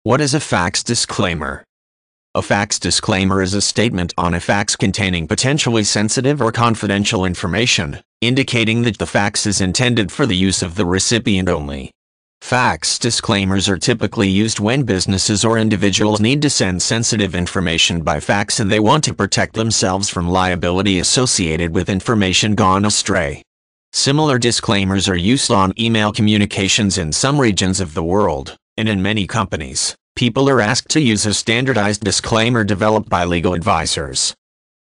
What is a fax disclaimer? A fax disclaimer is a statement on a fax containing potentially sensitive or confidential information, indicating that the fax is intended for the use of the recipient only. Fax disclaimers are typically used when businesses or individuals need to send sensitive information by fax and they want to protect themselves from liability associated with information gone astray. Similar disclaimers are used on email communications in some regions of the world, and in many companies, people are asked to use a standardized disclaimer developed by legal advisors.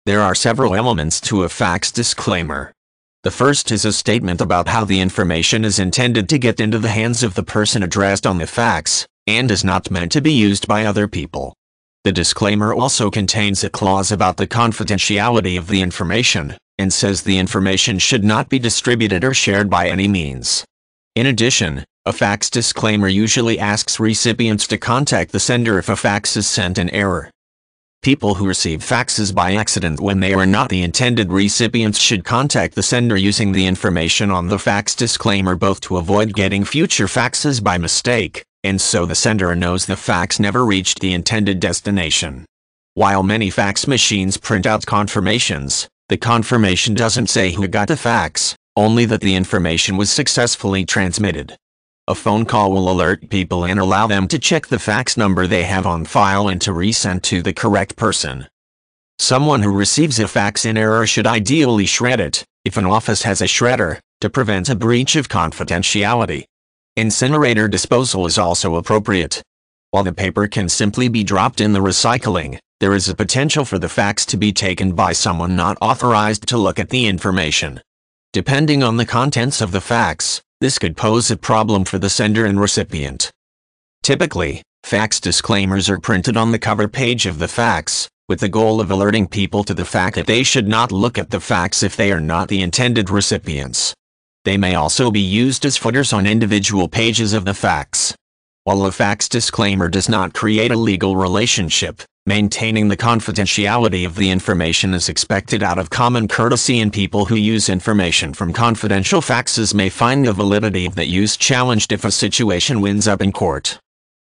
There are several elements to a fax disclaimer. The first is a statement about how the information is intended to get into the hands of the person addressed on the fax, and is not meant to be used by other people. The disclaimer also contains a clause about the confidentiality of the information, and says the information should not be distributed or shared by any means. In addition, a fax disclaimer usually asks recipients to contact the sender if a fax is sent in error. People who receive faxes by accident when they are not the intended recipients should contact the sender using the information on the fax disclaimer, both to avoid getting future faxes by mistake, and so the sender knows the fax never reached the intended destination. While many fax machines print out confirmations, the confirmation doesn't say who got the fax, only that the information was successfully transmitted. A phone call will alert people and allow them to check the fax number they have on file and to resend to the correct person. Someone who receives a fax in error should ideally shred it, if an office has a shredder, to prevent a breach of confidentiality. Incinerator disposal is also appropriate. While the paper can simply be dropped in the recycling, there is a potential for the fax to be taken by someone not authorized to look at the information. Depending on the contents of the fax, this could pose a problem for the sender and recipient. Typically, fax disclaimers are printed on the cover page of the fax, with the goal of alerting people to the fact that they should not look at the fax if they are not the intended recipients. They may also be used as footers on individual pages of the fax. While a fax disclaimer does not create a legal relationship, maintaining the confidentiality of the information is expected out of common courtesy, and people who use information from confidential faxes may find the validity of that use challenged if a situation winds up in court.